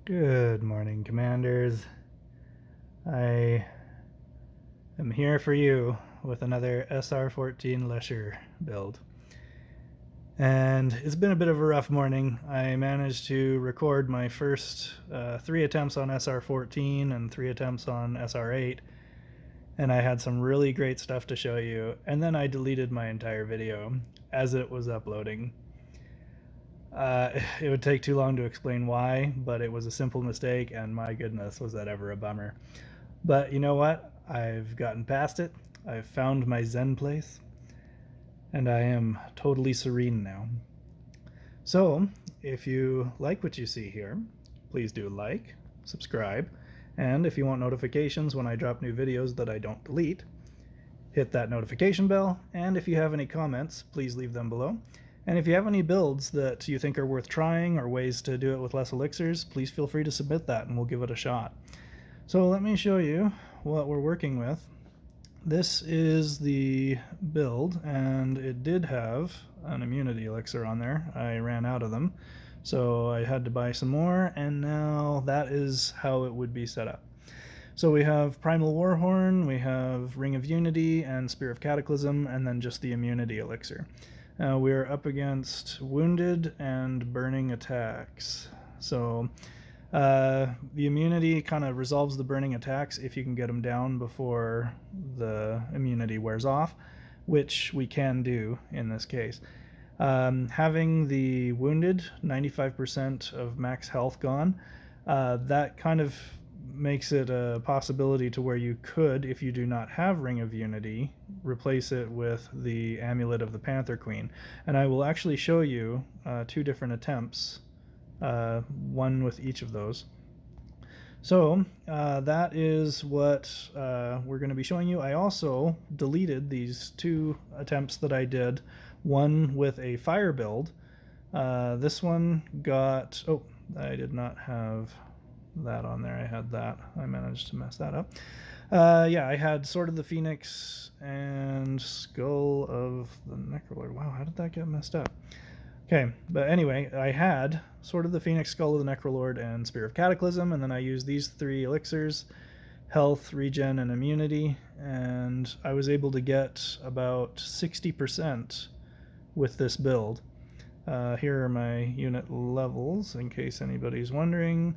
Good morning, Commanders. I am here for you with another SR14 Leshir build. And it's been a bit of a rough morning. I managed to record my first 3 attempts on SR14 and 3 attempts on SR8, and I had some really great stuff to show you, and then I deleted my entire video as it was uploading. It would take too long to explain why, but it was a simple mistake, and my goodness, was that ever a bummer. But you know what? I've gotten past it. I've found my Zen place, and I am totally serene now. So, if you like what you see here, please do like, subscribe, and if you want notifications when I drop new videos that I don't delete, hit that notification bell, and if you have any comments, please leave them below. And if you have any builds that you think are worth trying or ways to do it with less elixirs, please feel free to submit that and we'll give it a shot. So let me show you what we're working with. This is the build, and it did have an immunity elixir on there. I ran out of them, so I had to buy some more, and now that is how it would be set up. So we have Primal Warhorn, we have Ring of Unity and Spear of Cataclysm, and then just the immunity elixir. We're up against wounded and burning attacks. So the immunity kind of resolves the burning attacks if you can get them down before the immunity wears off, which we can do in this case. Having the wounded 95% of max health gone, that kind of makes it a possibility to where you could, if you do not have Ring of Unity, replace it with the Amulet of the Panther Queen. And I will actually show you 2 different attempts, one with each of those. So that is what we're going to be showing you. I also deleted these 2 attempts that I did, one with a fire build. This one got, oh, I did not have that on there. I had that. I managed to mess that up. Yeah, I had Sword of the Phoenix and Skull of the Necrolord. Wow, how did that get messed up? Okay, but anyway, I had Sword of the Phoenix, Skull of the Necrolord, and Spear of Cataclysm, and then I used these 3 elixirs, health, regen, and immunity, and I was able to get about 60% with this build. Here are my unit levels, in case anybody's wondering.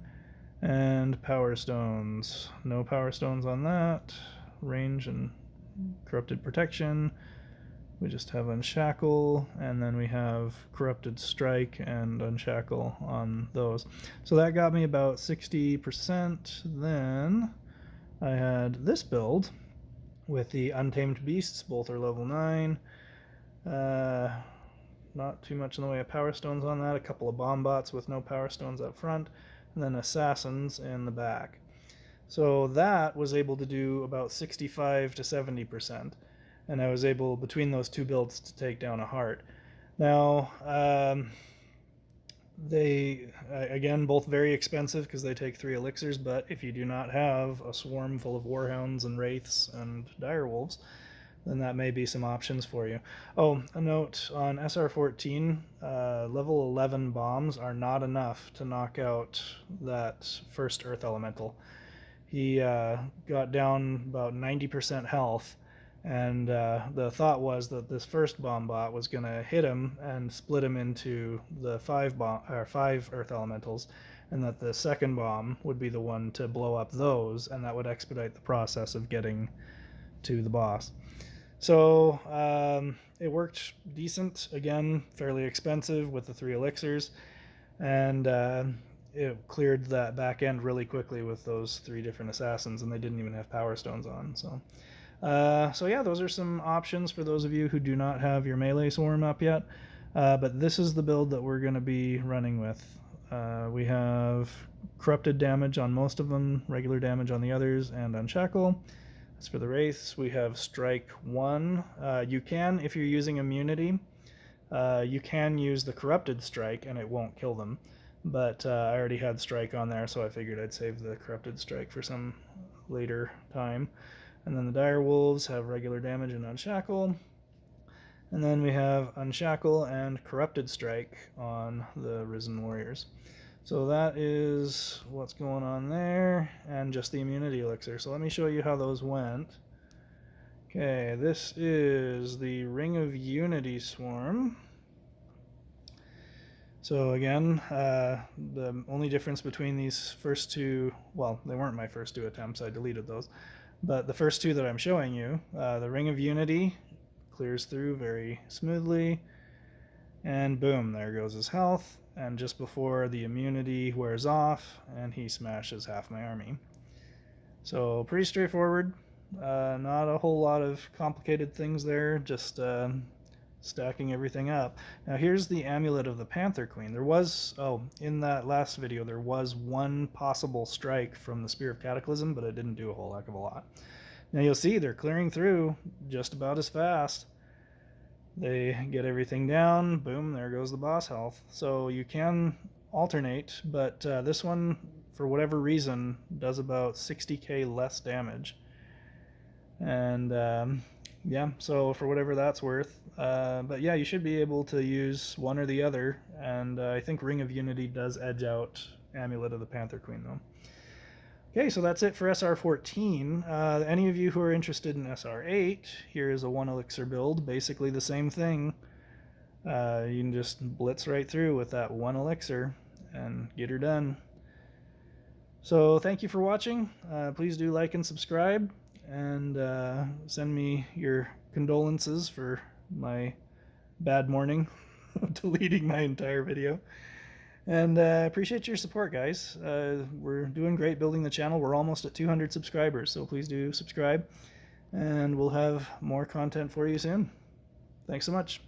And Powerstones. No Powerstones on that. Range and Corrupted Protection. We just have Unshackle, and then we have Corrupted Strike and Unshackle on those. So that got me about 60%. Then I had this build with the Untamed Beasts. Both are level 9. Not too much in the way of Powerstones on that. A couple of bomb bots with no Powerstones up front, and then assassins in the back. So that was able to do about 65 to 70%, and I was able, between those 2 builds, to take down a heart. Now, they, again, both very expensive because they take 3 elixirs, but if you do not have a swarm full of Warhounds and Wraiths and Direwolves, then that may be some options for you. Oh, a note on SR14, level 11 bombs are not enough to knock out that first Earth Elemental. He got down about 90% health, and the thought was that this first bomb bot was going to hit him and split him into the 5 Earth Elementals, and that the second bomb would be the one to blow up those, and that would expedite the process of getting to the boss. So it worked decent. Again, fairly expensive with the 3 elixirs, and it cleared that back end really quickly with those 3 different assassins, and they didn't even have Powerstones on. So yeah, those are some options for those of you who do not have your melee swarm up yet. But this is the build that we're going to be running with. We have corrupted damage on most of them, regular damage on the others, and Unshackle. As for the Wraiths, we have Strike 1. You can, if you're using immunity, you can use the Corrupted Strike and it won't kill them. But I already had Strike on there, so I figured I'd save the Corrupted Strike for some later time. And then the Direwolves have regular damage and Unshackle. And then we have Unshackle and Corrupted Strike on the Risen Warriors. So that is what's going on there, and just the immunity elixir. So let me show you how those went. Okay, this is the Ring of Unity Swarm. So again, the only difference between these first two, well, they weren't my first two attempts, I deleted those, but the first two that I'm showing you, the Ring of Unity clears through very smoothly, and boom, there goes his health, and just before the immunity wears off, and he smashes half my army. So pretty straightforward, not a whole lot of complicated things there, just stacking everything up. Now here's the Amulet of the Panther Queen. There was, in that last video, there was one possible strike from the Spear of Cataclysm, but it didn't do a whole heck of a lot. Now you'll see they're clearing through just about as fast. They get everything down, boom, there goes the boss health. So you can alternate, but this one, for whatever reason, does about 60k less damage. And yeah, so for whatever that's worth. But yeah, you should be able to use one or the other, and I think Ring of Unity does edge out Amulet of the Panther Queen though. Okay, so that's it for SR14. Any of you who are interested in SR8, here is a 1Elixir build, basically the same thing. You can just blitz right through with that 1Elixir and get her done. So thank you for watching. Please do like and subscribe, and send me your condolences for my bad morning deleting my entire video. And I appreciate your support, guys. We're doing great building the channel. We're almost at 200 subscribers, so please do subscribe, and we'll have more content for you soon. Thanks so much.